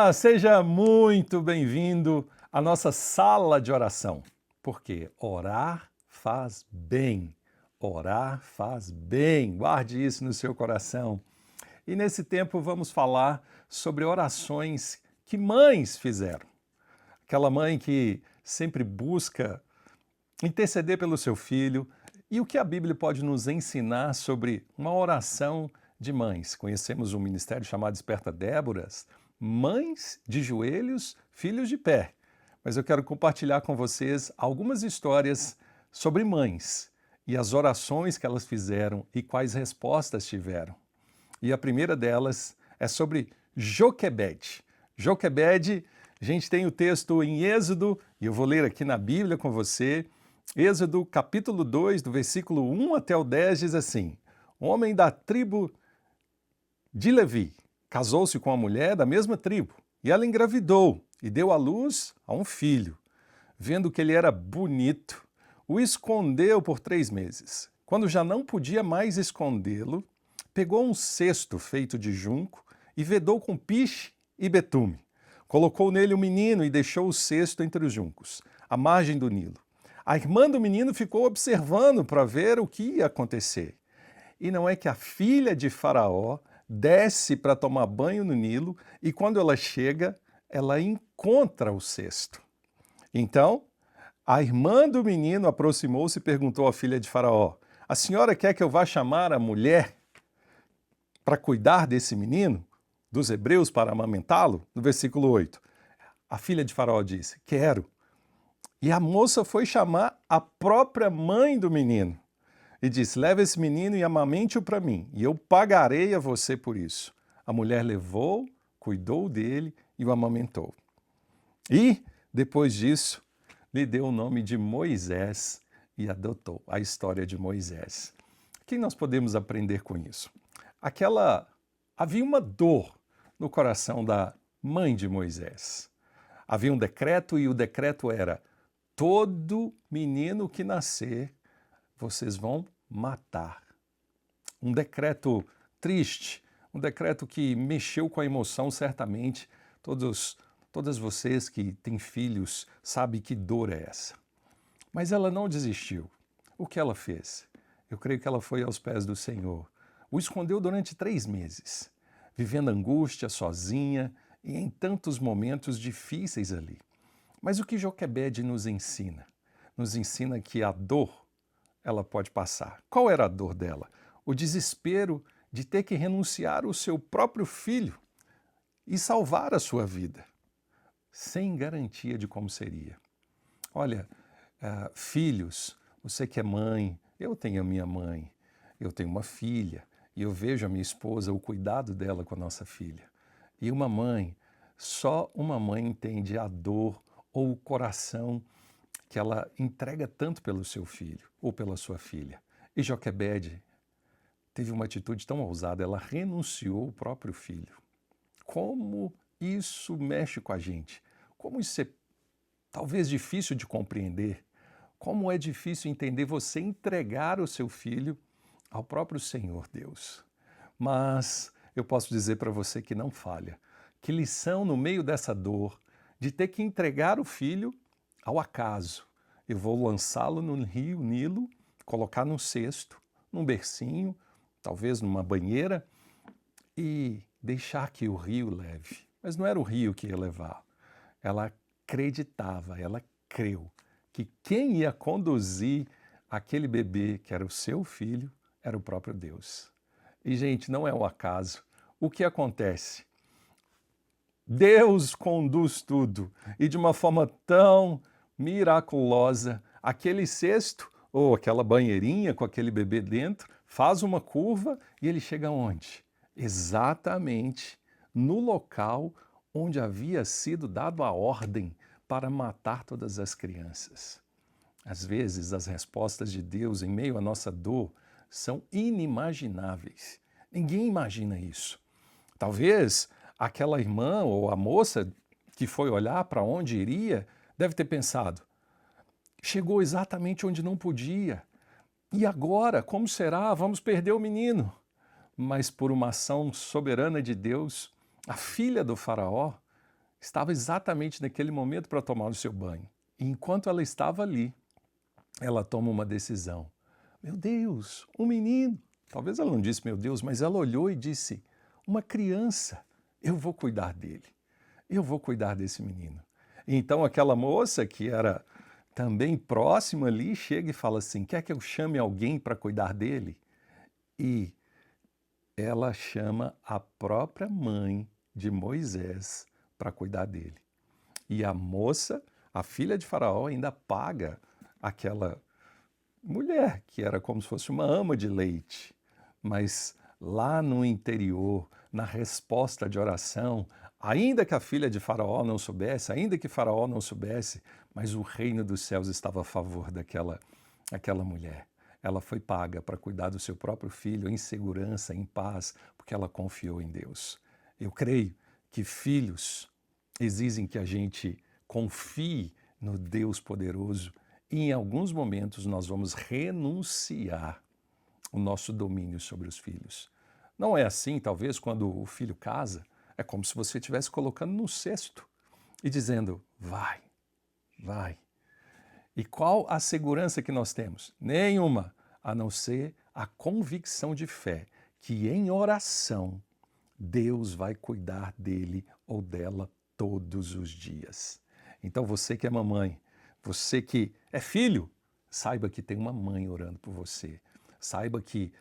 Olá, seja muito bem-vindo à nossa sala de oração, porque orar faz bem, orar faz bem, guarde isso no seu coração. E nesse tempo vamos falar sobre orações que mães fizeram. Aquela mãe que sempre busca interceder pelo seu filho e o que a Bíblia pode nos ensinar sobre uma oração de mães. Conhecemos um ministério chamado Desperta Déboras, mães de joelhos, filhos de pé. Mas eu quero compartilhar com vocês algumas histórias sobre mães e as orações que elas fizeram e quais respostas tiveram. E a primeira delas é sobre Joquebede. Joquebede, a gente tem o texto em Êxodo, e eu vou ler aqui na Bíblia com você. Êxodo capítulo 2, do versículo 1 até o 10, diz assim: homem da tribo de Levi casou-se com uma mulher da mesma tribo, e ela engravidou e deu à luz a um filho. Vendo que ele era bonito, o escondeu por 3 meses. Quando já não podia mais escondê-lo, pegou um cesto feito de junco e vedou com piche e betume. Colocou nele o menino e deixou o cesto entre os juncos, à margem do Nilo. A irmã do menino ficou observando para ver o que ia acontecer. E não é que a filha de Faraó desce para tomar banho no Nilo e quando ela chega, ela encontra o cesto. Então, a irmã do menino aproximou-se e perguntou à filha de Faraó: a senhora quer que eu vá chamar a mulher para cuidar desse menino, dos hebreus para amamentá-lo? No versículo 8, a filha de Faraó disse: quero. E a moça foi chamar a própria mãe do menino e disse: leva esse menino e amamente-o para mim, e eu pagarei a você por isso. A mulher levou, cuidou dele e o amamentou. E, depois disso, lhe deu o nome de Moisés e adotou a história de Moisés. O que nós podemos aprender com isso? Havia uma dor no coração da mãe de Moisés. Havia um decreto e o decreto era: todo menino que nascer, vocês vão matar. Um decreto triste, um decreto que mexeu com a emoção, certamente. Todas vocês que têm filhos sabem que dor é essa. Mas ela não desistiu. O que ela fez? Eu creio que ela foi aos pés do Senhor. O escondeu durante 3 meses, vivendo angústia, sozinha e em tantos momentos difíceis ali. Mas o que Joquebede nos ensina? Nos ensina que a dor, ela pode passar. Qual era a dor dela? O desespero de ter que renunciar ao seu próprio filho e salvar a sua vida, sem garantia de como seria. Olha, filhos, você que é mãe, eu tenho a minha mãe, eu tenho uma filha, e eu vejo a minha esposa, o cuidado dela com a nossa filha. E uma mãe, só uma mãe entende a dor ou o coração que ela entrega tanto pelo seu filho ou pela sua filha. E Joquebede teve uma atitude tão ousada, ela renunciou ao próprio filho. Como isso mexe com a gente? Como isso é talvez difícil de compreender? Como é difícil entender você entregar o seu filho ao próprio Senhor Deus? Mas eu posso dizer para você que não falha. Que lição no meio dessa dor de ter que entregar o filho ao acaso. Eu vou lançá-lo no rio Nilo, colocar num cesto, num bercinho, talvez numa banheira, e deixar que o rio leve. Mas não era o rio que ia levar. Ela acreditava, ela creu que quem ia conduzir aquele bebê, que era o seu filho, era o próprio Deus. E, gente, não é um acaso. O que acontece? Deus conduz tudo, e de uma forma tão miraculosa, aquele cesto ou aquela banheirinha com aquele bebê dentro faz uma curva e ele chega onde? Exatamente no local onde havia sido dado a ordem para matar todas as crianças. Às vezes, as respostas de Deus em meio à nossa dor são inimagináveis. Ninguém imagina isso. Talvez aquela irmã ou a moça que foi olhar para onde iria deve ter pensado: chegou exatamente onde não podia. E agora, como será? Vamos perder o menino. Mas por uma ação soberana de Deus, a filha do faraó estava exatamente naquele momento para tomar o seu banho. E enquanto ela estava ali, ela toma uma decisão. Meu Deus, um menino. Talvez ela não disse meu Deus, mas ela olhou e disse, uma criança, eu vou cuidar dele. Eu vou cuidar desse menino. Então aquela moça que era também próxima ali, chega e fala assim, quer que eu chame alguém para cuidar dele? E ela chama a própria mãe de Moisés para cuidar dele. E a moça, a filha de Faraó, ainda paga aquela mulher, que era como se fosse uma ama de leite. Mas lá no interior, na resposta de oração, ainda que a filha de Faraó não soubesse, ainda que Faraó não soubesse, mas o reino dos céus estava a favor daquela mulher. Ela foi paga para cuidar do seu próprio filho em segurança, em paz, porque ela confiou em Deus. Eu creio que filhos exigem que a gente confie no Deus poderoso e em alguns momentos nós vamos renunciar o nosso domínio sobre os filhos. Não é assim, talvez, quando o filho casa, é como se você estivesse colocando num cesto e dizendo, vai, vai. E qual a segurança que nós temos? Nenhuma, a não ser a convicção de fé que em oração Deus vai cuidar dele ou dela todos os dias. Então você que é mamãe, você que é filho, saiba que tem uma mãe orando por você. Saiba que,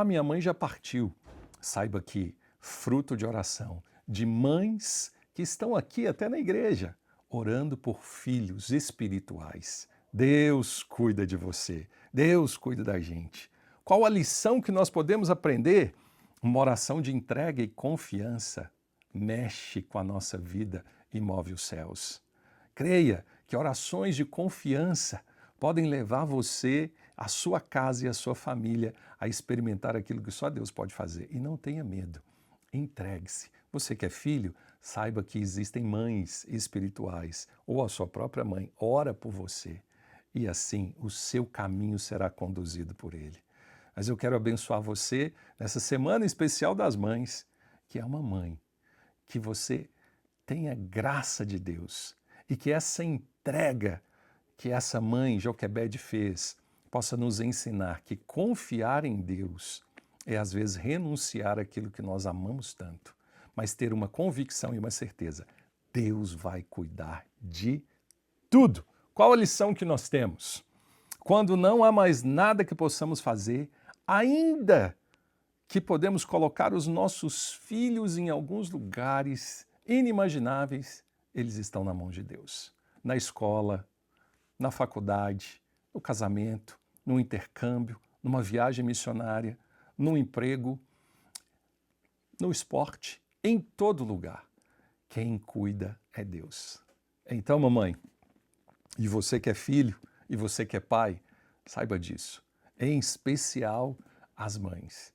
minha mãe já partiu. Saiba que, fruto de oração, de mães que estão aqui até na igreja, orando por filhos espirituais. Deus cuida de você, Deus cuida da gente. Qual a lição que nós podemos aprender? Uma oração de entrega e confiança mexe com a nossa vida e move os céus. Creia que orações de confiança podem levar você, a sua casa e a sua família a experimentar aquilo que só Deus pode fazer. E não tenha medo, entregue-se. Você que é filho, saiba que existem mães espirituais, ou a sua própria mãe ora por você, e assim o seu caminho será conduzido por ele. Mas eu quero abençoar você nessa semana especial das mães, que é uma mãe, que você tenha graça de Deus e que essa entrega que essa mãe Joquebede fez possa nos ensinar que confiar em Deus é às vezes renunciar àquilo que nós amamos tanto, mas ter uma convicção e uma certeza, Deus vai cuidar de tudo. Qual a lição que nós temos? Quando não há mais nada que possamos fazer, ainda que podemos colocar os nossos filhos em alguns lugares inimagináveis, eles estão na mão de Deus. Na escola, na faculdade, no casamento, no intercâmbio, numa viagem missionária, no emprego, no esporte, em todo lugar. Quem cuida é Deus. Então, mamãe, e você que é filho, e você que é pai, saiba disso. Em especial as mães.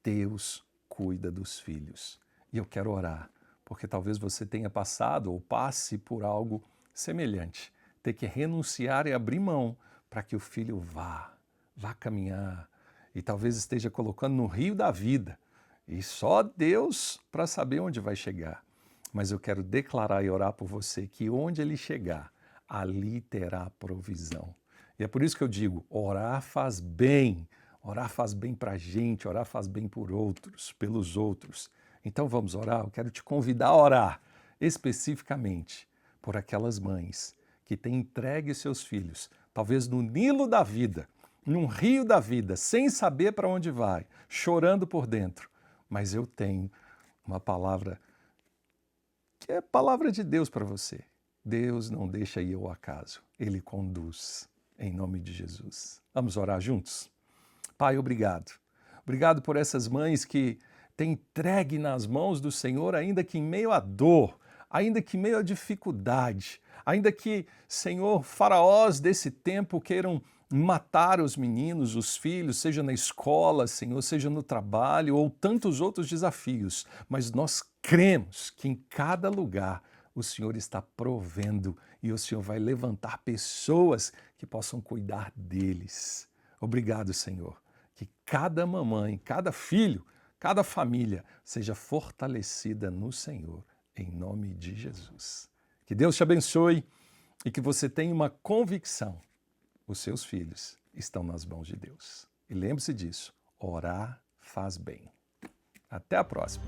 Deus cuida dos filhos. E eu quero orar, porque talvez você tenha passado ou passe por algo semelhante. Ter que renunciar e abrir mão para que o filho vá caminhar. E talvez esteja colocando no rio da vida. E só Deus para saber onde vai chegar. Mas eu quero declarar e orar por você que onde ele chegar, ali terá provisão. E é por isso que eu digo, orar faz bem. Orar faz bem para a gente, orar faz bem por outros, pelos outros. Então vamos orar? Eu quero te convidar a orar especificamente por aquelas mães que têm entregue seus filhos, talvez no Nilo da vida, num rio da vida, sem saber para onde vai, chorando por dentro. Mas eu tenho uma palavra que é palavra de Deus para você. Deus não deixa ir ao acaso, Ele conduz, em nome de Jesus. Vamos orar juntos? Pai, obrigado. Obrigado por essas mães que têm entregue nas mãos do Senhor, ainda que em meio à dor, ainda que em meio à dificuldade, ainda que, Senhor, faraós desse tempo queiram matar os meninos, os filhos, seja na escola, Senhor, seja no trabalho ou tantos outros desafios. Mas nós cremos que em cada lugar o Senhor está provendo e o Senhor vai levantar pessoas que possam cuidar deles. Obrigado, Senhor. Que cada mamãe, cada filho, cada família seja fortalecida no Senhor, em nome de Jesus. Que Deus te abençoe e que você tenha uma convicção. Os seus filhos estão nas mãos de Deus. E lembre-se disso, orar faz bem. Até a próxima.